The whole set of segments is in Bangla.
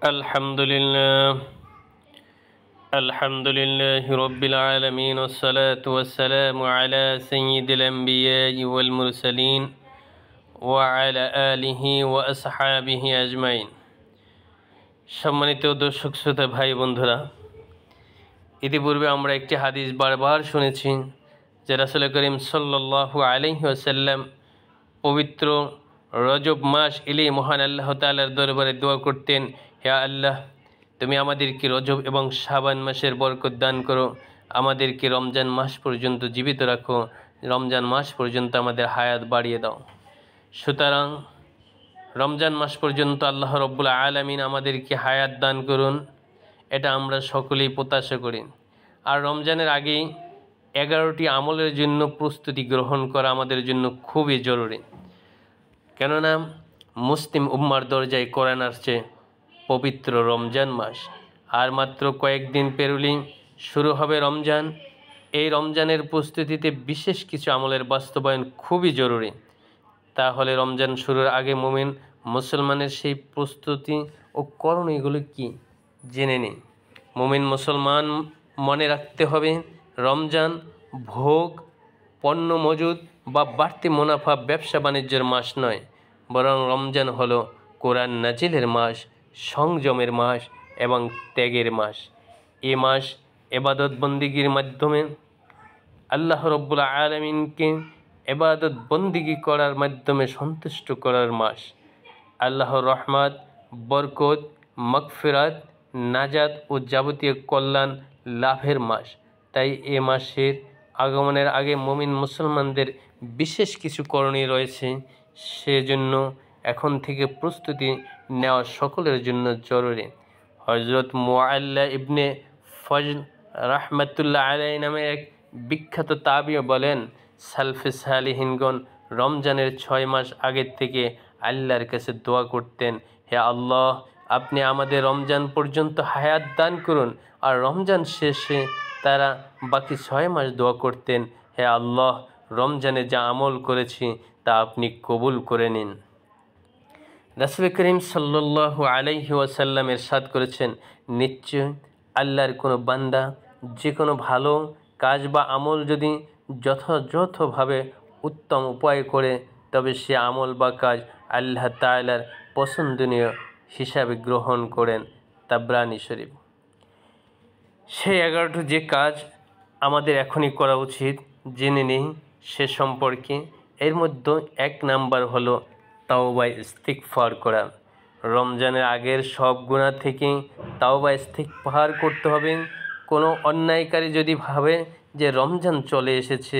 الحمد لله الحمد لله رب العالمين والصلاة والسلام على سيد الأنبياء والمرسلين وعلى آله وأصحابه أجمعين। সম্মানিত দর্শক শ্রোতা ভাই বন্ধুরা, ইতিপূর্বে আমরা একটি হাদিস বারবার শুনেছি যে রাসূল করিম সাল্লাল্লাহু আলাইহি ওয়াসাল্লাম পবিত্র রজব মাস এলে মহান আল্লাহ তাআলার দরবারে দোয়া করতেন, হে আল্লাহ, তুমি আমাদেরকে রজব এবং শাবান মাসের বরকত দান করো, আমাদেরকে রমজান মাস পর্যন্ত জীবিত রাখো, রমজান মাস পর্যন্ত আমাদের হায়াত বাড়িয়ে দাও। সুতরাং রমজান মাস পর্যন্ত আল্লাহ রব্বুল আলামিন আমাদেরকে হায়াত দান করুন, এটা আমরা সকলেই প্রত্যাশা করি। আর রমজানের আগেই 11টি আমলের জন্য প্রস্তুতি গ্রহণ করা আমাদের জন্য খুবই জরুরি। কেননা মুসলিম উম্মার দরজায় কোরআন আসছে পবিত্র রমজান মাস, আর মাত্র কয়েকদিন পেরুলেই শুরু হবে রমজান। এই রমজানের প্রস্তুতিতে বিশেষ কিছু আমলের বাস্তবায়ন খুবই জরুরি। তাহলে রমজান শুরুর আগে মুমিন মুসলমানের সেই প্রস্তুতি ও করণীয়গুলো কি জেনে নিন। মুমিন মুসলমান মনে রাখতে হবে, রমজান ভোগ, পণ্য মজুদ বা বাড়তি মুনাফা, ব্যবসা বাণিজ্যের মাস নয়, বরং রমজান হলো কোরআন নাজিলের মাস, সংযমের মাস এবং ত্যাগের মাস। এ মাস ইবাদত বন্দিগির মাধ্যমে আল্লাহ রব্বুল আলামিনকে ইবাদত বন্দিগি করার মাধ্যমে সন্তুষ্ট করার মাস। আল্লাহর রহমত, বরকত, মাগফিরাত, নাজাত ও যাবতীয় কল্যাণ লাভের মাস। তাই এ মাসের আগমনের আগে মুমিন মুসলমানদের বিশেষ কিছু করণীয় রয়েছে, সেজন্য এখন থেকে প্রস্তুতি নেওয়া সকলের জন্য জরুরি। হযরত মুআল্লা ইবনে ফজল রাহমাতুল্লাহ আলাইহি নামে এক বিখ্যাত তাবিঈ বলেন, সালফে সালিহিনগণ রমজানের 6 মাস আগের থেকে আল্লাহর কাছে দোয়া করতেন, হে আল্লাহ, আপনি আমাদের রমজান পর্যন্ত হায়াত দান করুন। আর রমজান শেষে তারা বাকি 6 মাস দোয়া করতেন, হে আল্লাহ, রমজানে যা আমল করেছি তা আপনি কবুল করে নিন। রাসূল করিম সাল্লাল্লাহু আলাইহি ওয়াসাল্লাম ইরশাদ করেছেন, নিশ্চয় আল্লাহর কোনো বান্দা যে কোনো ভালো কাজ বা আমল যদি যথাযথভাবে উত্তম উপায় করে, তবে সে আমল বা কাজ আল্লাহ তাআলার পছন্দনীয় হিসাবে গ্রহণ করেন। তাবরানী শরীফ। সেই 11টি যে কাজ আমাদের এখনই করা উচিত জেনে নেই সে সম্পর্কে। এর মধ্যে 1 নাম্বার হলো তাওবা ইস্তিগফার করা। রমজানের আগের সব গুনাহ থেকে তাওবা ইস্তিগফার করতে হবে। কোনো অন্যায়কারী যদি ভাবে যে রমজান চলে এসেছে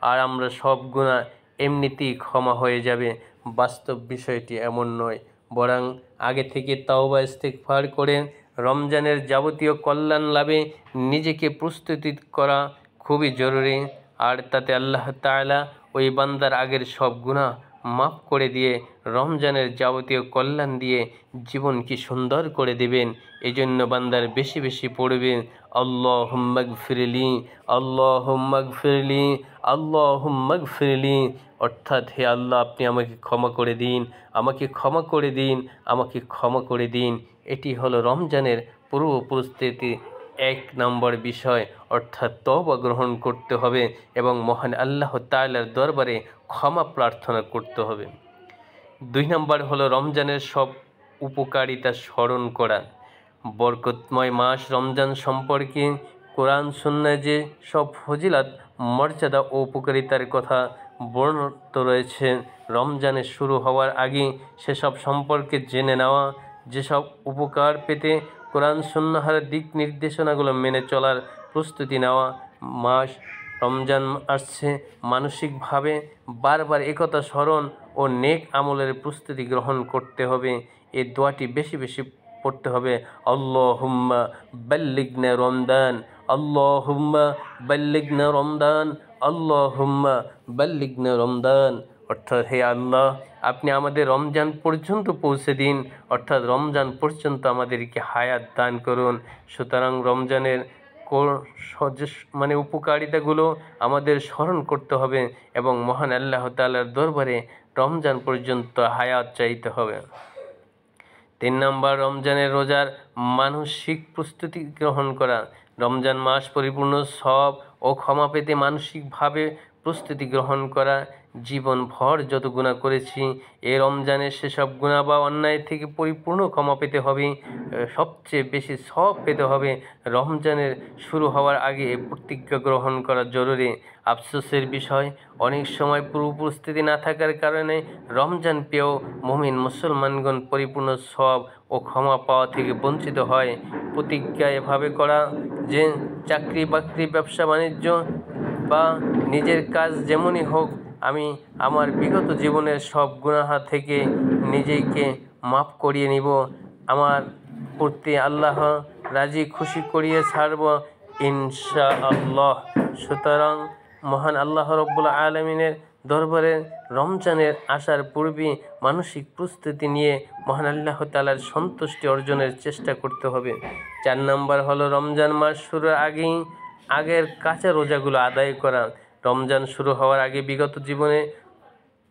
আর আমরা সব গুনাহ এমনিতেই ক্ষমা হয়ে যাবে, বাস্তব বিষয়টি এমন নয়, বরং আগে থেকে তাওবা ইস্তিগফার করে রমজানের যাবতীয় কল্যাণ লাভে নিজেকে প্রস্তুতি করা খুবই জরুরি। আর তাতে আল্লাহ তাআলা ওই বান্দার আগের সব গুনাহ মাফ করে দিয়ে রমজানের যাবতীয় কল্যাণ দিয়ে জীবন কি সুন্দর করে দেবেন। এজন্য বান্দার বেশি বেশি পড়বেন, আল্লাহুম্মা গফিরলি, আল্লাহুম্মা গফিরলি, আল্লাহুম্মা গফিরলি, অর্থাৎ হে আল্লাহ, আপনি আমাকে ক্ষমা করে দিন, আমাকে ক্ষমা করে দিন, আমাকে ক্ষমা করে দিন। এটি হলো রমজানের পূর্ব প্রস্তুতি 1 নম্বর বিষয়, অর্থাৎ তওবা গ্রহণ করতে হবে এবং মহান আল্লাহ তাআলার দরবারে ক্ষমা প্রার্থনা করতে হবে। 2 নম্বর হলো রমজানের সব উপকারিতা স্মরণ করা। বরকতময় মাস রমজান সম্পর্কে কোরআন সুন্নাহয় যে সব ফজিলত, মর্যাদা ও উপকারিতার কথা বর্ণিত রয়েছে, রমজানের শুরু হওয়ার আগে সেসব সম্পর্কে জেনে নেওয়া, যেসব উপকার পেতে কোরআন সুন্নাহর দিক নির্দেশনাগুলো মেনে চলার প্রস্তুতি নেওয়া। মাস রমজান আসছে, মানসিকভাবে বারবার একথা স্মরণ ও নেক আমলের প্রস্তুতি গ্রহণ করতে হবে। এই দোয়াটি বেশি বেশি পড়তে হবে, আল্লাহুম্মা বাল্লিগনা রমদান, আল্লাহুম্মা বাল্লিগনা রমদান, আল্লাহুম্মা বাল্লিগনা রমদান। অর্থাৎ হে আল্লাহ, আপনি আমাদের রমজান পর্যন্ত পৌঁছে দিন, অর্থাৎ রমজান পর্যন্ত আমাদেরকে হায়াত দান করুন। সুতরাং রমজানের উপকারিতাগুলো আমাদের স্মরণ করতে হবে এবং মহান আল্লাহ তাআলার দরবারে রমজান পর্যন্ত হায়াত চাইতে হবে। 3 নম্বর, রমজানের রোজার মানসিক প্রস্তুতি গ্রহণ করা। রমজান মাস পরিপূর্ণ সব ও ক্ষমা পেতে মানসিকভাবে প্রস্তুতি গ্রহণ করা। জীবনভর যত গুনাহ করেছি, এই রমজানে সেসব গুনাহ বা অন্যায় থেকে পরিপূর্ণ ক্ষমা পেতে হবে, সবচেয়ে বেশি সওয়াব পেতে হবে। রমজানের শুরু হওয়ার আগে প্রতিজ্ঞা গ্রহণ করা জরুরি। আফসোসের বিষয়, অনেক সময় পূর্ব প্রস্তুতি না থাকার কারণে রমজান পেয়েও মুমিন মুসলমানগণ পরিপূর্ণ সওয়াব ও ক্ষমা পাওয়া থেকে বঞ্চিত হয়। প্রতিজ্ঞা এভাবে করা যে চাকরি বাকরি, ব্যবসা বাণিজ্য বা নিজের কাজ যেমনই হোক, আমি আমার বিগত জীবনের সব গুনাহ থেকে নিজেকে মাফ করিয়ে নিব, আমার প্রতি আল্লাহ রাজি খুশি করিয়ে ছাড়ব ইনশাআল্লাহ। সুতরাং মহান আল্লাহ রব্বুল আলামিনের দরবারে রমজানের আসার পূর্বে মানসিক প্রস্তুতি নিয়ে মহান আল্লাহ তাআলার সন্তুষ্টি অর্জনের চেষ্টা করতে হবে। 4 নম্বর হলো রমজান মাস শুরুর আগের কাঁচা রোজাগুলো আদায় করা। রমজান শুরু হওয়ার আগে বিগত জীবনে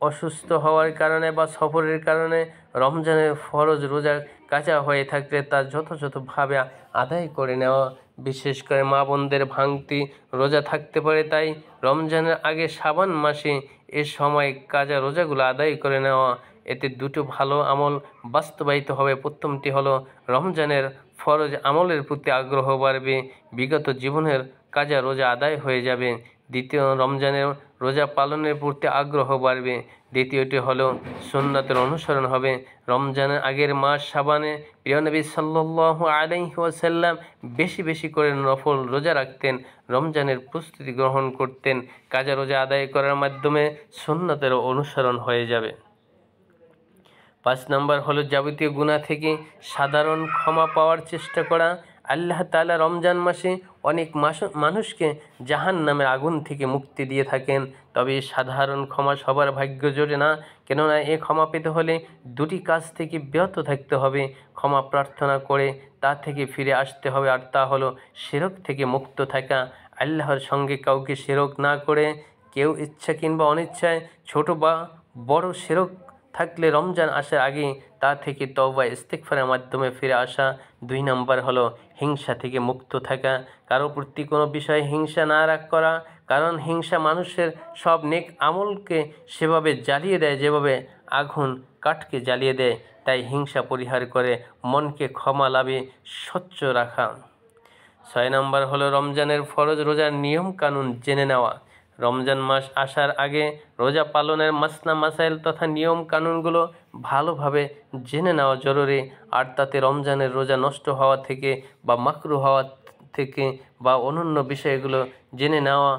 অসুস্থ হওয়ার কারণে বা সফরের কারণে রমজানের ফরজ রোজা কাঁচা হয়ে থাকলে তা যথাযথভাবে আদায় করে নেওয়া। বিশেষ করে মা বোনদের ভাঙতি রোজা থাকতে পারে, তাই রমজানের আগে শাবান মাসে এ সময় কাঁচা রোজাগুলো আদায় করে নেওয়া। এতে দুটো ভালো আমল বাস্তবায়িত হবে। প্রথমটি হলো রমজানের ফরজ আমলের প্রতি আগ্রহ বাড়বে, বিগত জীবনের কাজা রোজা আদায় হয়ে যাবে। দ্বিতীয়, রমজানের রোজা পালনের প্রতি আগ্রহ বাড়বে। দ্বিতীয়টি হলো সুন্নাতের অনুসরণ হবে। রমজানের আগের মাস শাবানে প্রিয় নবী সাল্লাল্লাহু আলাইহি ওয়াসাল্লাম বেশি বেশি করে নফল রোজা রাখতেন, রমজানের প্রস্তুতি গ্রহণ করতেন। কাজা রোজা আদায় করার মাধ্যমে সুন্নাতের অনুসরণ হয়ে যাবে। 5 নম্বর হলো যাবতীয় গুনাহ থেকে সাধারণ ক্ষমা পাওয়ার চেষ্টা করা। আল্লাহ তাআলা রমজান মাসে অনেক মানুষকে জাহান্নামের আগুন থেকে মুক্তি দিয়ে থাকেন, তবে সাধারণ ক্ষমা সবার ভাগ্য জোটে না। কেননা এ ক্ষমা পেতে হলে দুটি কাজ থেকে বিরত থাকতে হবে। ক্ষমা প্রার্থনা করে তা থেকে ফিরে আসতে হবে, আর তা হলো শিরক থেকে মুক্ত থাকা। আল্লাহর সঙ্গে কাউকে শিরক না করে, কেউ ইচ্ছা কিংবা অনিচ্ছায় ছোট বা বড় শিরক থাকলে রমজান আসার আগে তা থেকে তওবা ইস্তিগফারের মাধ্যমে ফিরে আসা। 2 নম্বর হলো হিংসা থেকে মুক্ত থাকা। কারো প্রতি কোনো বিষয়ে হিংসা না করা, কারণ হিংসা মানুষের সব নেক আমলকে সেভাবে জ্বালিয়ে দেয় যেভাবে আগুন কাঠকে জ্বালিয়ে দেয়। তাই হিংসা পরিহার করে মনকে ক্ষমা লাভে স্বচ্ছ রাখা। 6 নম্বর হলো রমজানের ফরজ রোজার নিয়ম কানুন জেনে নেওয়া। রমজান মাস আসার আগে রোজা পালনের মাসনা মাসাইল তথা নিয়ম কানুনগুলো ভালোভাবে জেনে নেওয়া জরুরি। আর তাতে রমজানের রোজা নষ্ট হওয়া থেকে বা মাকরু হওয়া থেকে বা অন্যান্য বিষয়গুলো জেনে নেওয়া,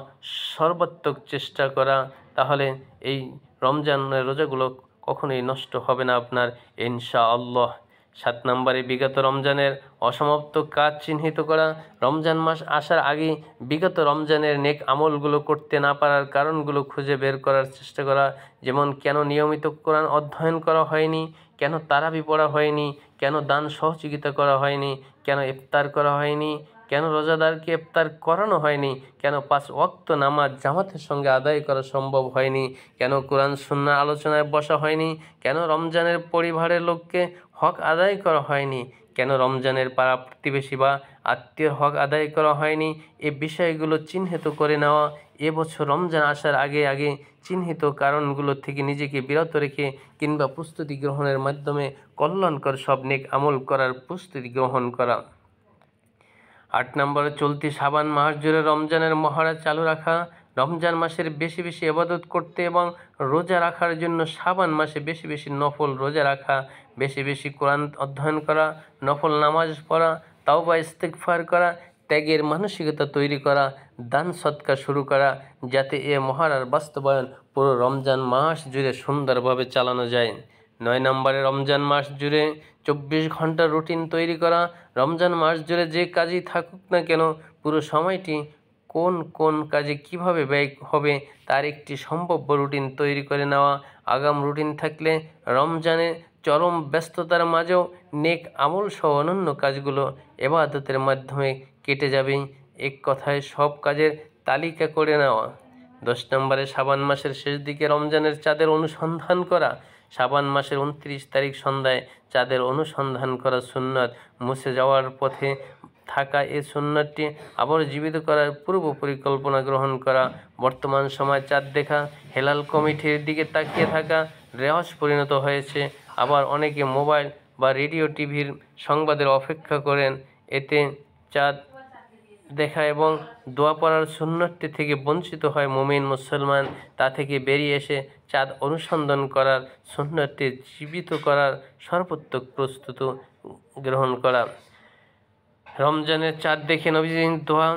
সর্বাত্মক চেষ্টা করা, তাহলে এই রমজানের রোজাগুলো কখনোই নষ্ট হবে না আপনার ইনশাআল্লাহ। 7 নম্বরে বিগত রমজানের অসমাপ্ত কাজ চিহ্নিত করা। রমজান মাস আসার আগে বিগত রমজানের নেক আমলগুলো করতে না পারার কারণগুলো খুঁজে বের করার চেষ্টা করা। যেমন কেন নিয়মিত কোরআন অধ্যয়ন করা হয়নি, কেন তারাবি পড়া হয়নি, কেন দান সহযোগিতা করা হয়নি, কেন ইফতার করা হয়নি, কেন রোজাদারকে ইফতার করানো হয়নি, কেন 5 ওয়াক্ত নামাজ জামাতের সঙ্গে আদায় করা সম্ভব হয়নি, কেন কোরআন সুন্নাহ আলোচনায় বসা হয়নি, কেন রমজানের পরিবারের লোককে হক আদায় করা হয়নি, কেন রমজানের পাড়া প্রতিবেশী বা আত্মীয়র হক আদায় করা হয়নি। এই বিষয়গুলো চিহ্নিত করে নেওয়া। এবছর রমজান আসার আগে চিহ্নিত কারণগুলো থেকে নিজেকে বিরত রেখে কিংবা প্রস্তুতি গ্রহণের মাধ্যমে কল্যাণকর সব নেক আমল করার প্রস্তুতি গ্রহণ করা। 8 নম্বরে চলতি শাবান মাস জুড়ে রমজানের মহড়া চালু রাখা। রমজান মাসের বেশি বেশি ইবাদত করতে এবং রোজা রাখার জন্য শাবান মাসে বেশি বেশি নফল রোজা রাখা, বেশি বেশি কোরআন অধ্যয়ন করা, নফল নামাজ পড়া, তাওবা ইস্তিগফার করা, ত্যাগের মানসিকতা তৈরি করা, দান সদকা শুরু করা, যাতে এ মহড়ার বাস্তবায়ন পুরো রমজান মাস জুড়ে সুন্দরভাবে চালানো যায়। 9 নম্বরে রমজান মাস জুড়ে 24 ঘন্টার রুটিন তৈরি করা। রমজান মাস জুড়ে যে কাজই থাকুক না কেন, পুরো সময়টি কোন কোন কাজে কিভাবে ব্যয় হবে তার একটি সম্ভাব্য রুটিন তৈরি করে নেওয়া। আগাম রুটিন থাকলে রমজানে চরম ব্যস্ততার মাঝেও নেক আমল সহ অন্যান্য কাজগুলো ইবাদতের মাধ্যমে কেটে যাবে। এক কথায় সব কাজের তালিকা করে নেওয়া। 10 নম্বরে শাবান মাসের শেষ দিকে রমজানের চাঁদের অনুসন্ধান করা। শাবান মাসের 29 তারিখ সন্ধ্যায় চাঁদের অনুসন্ধান করা সুন্নাত, মুছে যাওয়ার পথে থাকা এই সুন্নাতটি আবার জীবিত করার পূর্ব পরিকল্পনা গ্রহণ করা, বর্তমান সময় চাঁদ দেখা হেলাল কমিটির দিকে তাকিয়ে থাকা রেওয়াজ পরিণত হয়েছে। আবার অনেকে মোবাইল বা রেডিও টিভির সংবাদের অপেক্ষা করেন, এতে চাঁদ দেখা এবং দোয়া পড়ার সুন্নতটি থেকে বঞ্চিত হয় মুমিন মুসলমান। তা থেকে বেরিয়ে এসে চাঁদ অনুসন্ধান করার সুন্নতটি জীবিত করার সর্বোত্তম প্রস্তুতি গ্রহণ করা। রমজানের চাঁদ দেখে নবীজির দোয়া,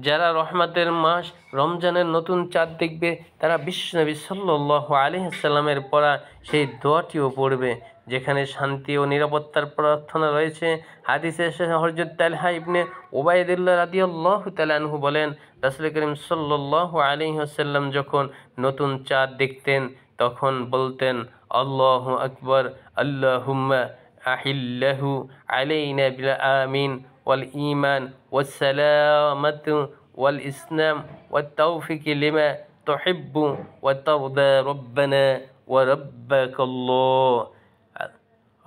যারা রহমতের মাস রমজানের নতুন চাঁদ দেখবে তারা বিশ্বনবী সাল্লাল্লাহু আলাইহি সাল্লামের পড়া সেই দোয়াটিও পড়বে, যেখানে শান্তি ও নিরাপত্তার প্রার্থনা রয়েছে। হাদিসে এসেছে হযরত তালহা ইবনে উবাইদুল্লাহ রাদিয়াল্লাহু তাআলা আনহু বলেন, রাসূল করিম সাল্লাল্লাহু আলাইহি ওয়াসাল্লাম যখন নতুন চাঁদ দেখতেন তখন বলতেন, আল্লাহু আকবার, আল্লাহুম্মা আহিল্লাহু আলাইনা বিল আমিন ওয়াল ঈমান ওয়াস সালামাতু ওয়াল ইসলাম ওয়াত তাওফিক লিমা তুহিব্বু ওয়া তারদা রব্বানা ওয়া রাব্বাকাল্লাহ।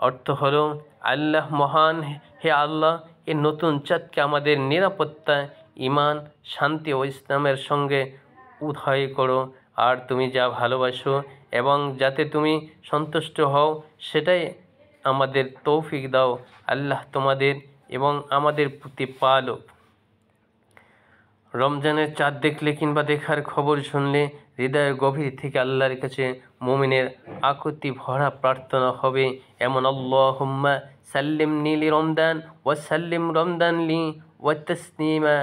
অর্থ হলো, আল্লাহ মহান, হে আল্লাহ, এই নতুন চাঁদকে আমাদের নিরাপত্তা, ঈমান, শান্তি ও ইসলামের সঙ্গে উদয় করো, আর তুমি যা ভালোবাসো এবং যাতে তুমি সন্তুষ্ট হও সেটাই আমাদের তৌফিক দাও। আল্লাহ তোমাদের এবং আমাদের প্রতি পালক। রমজানের চাঁদ দেখলে কিংবা দেখার খবর শুনলে হৃদয়ের গভীর থেকে আল্লাহর কাছে মুমিনের আকুতি ভরা প্রার্থনা হবে এমন, আল্লাহুম্মা সাল্লিমনি লি রমদান ওয়া সাল্লিম রমদান লি ওয়া তাসলিমা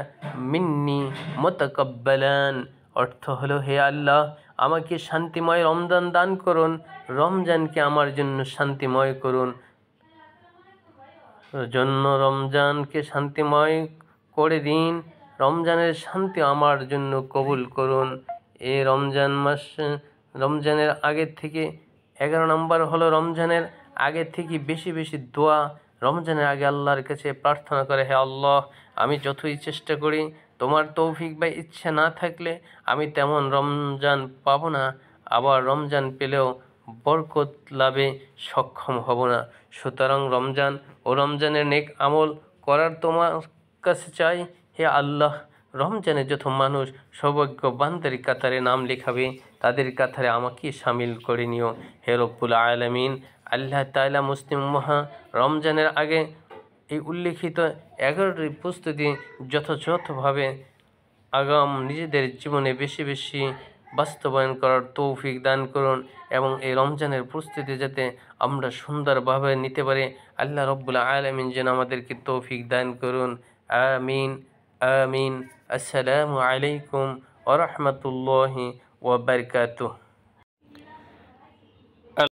মিন্নি মুতাকাব্বালান। অর্থ হলো, হে আল্লাহ, আমাকে শান্তিময় রমজান দান করুন, রমজানকে আমার জন্য শান্তিময় করুন, রমজানকে শান্তিময় করে দিন, রমজানের শান্তি আমার জন্য কবুল করুন। এই রমজান মাস, রমজানের আগে থেকে 11 নম্বর হলো রমজানের আগে থেকে বেশি বেশি দোয়া। রমজানের আগে আল্লাহর কাছে প্রার্থনা করে, হে আল্লাহ, আমি যতই চেষ্টা করি তোমার তৌফিক বা ইচ্ছা না থাকলে আমি তেমন রমজান পাবো না, আবার রমজান পেলেও বরকত লাভে সক্ষম হব না। সুতরাং রমজান ও রমজানের নেক আমল করার তোমার কাছে চাই। হে আল্লাহ, রমজানে যত মানুষ সৌভাগ্য বান্দার কাতারে নাম লেখাবে তাদের কাতারে আমাকে সামিল করে নিও। হে রব্বুল আলামিন, আল্লাহ তাআলা মুসলিম উম্মাহ রমজানের আগে এই উল্লেখিত 11টি প্রস্তুতি যথাযথভাবে আগাম নিজেদের জীবনে বেশি বেশি বাস্তবায়ন করার তৌফিক দান করুন এবং এই রমজানের প্রস্তুতি যাতে আমরা সুন্দরভাবে নিতে পারি, আল্লাহ রব্বুল আলামিন যেন আমাদেরকে তৌফিক দান করুন। আমিন আমিন। আসসালামু আলাইকুম ওয়া রাহমাতুল্লাহি ওয়া বারাকাতুহু।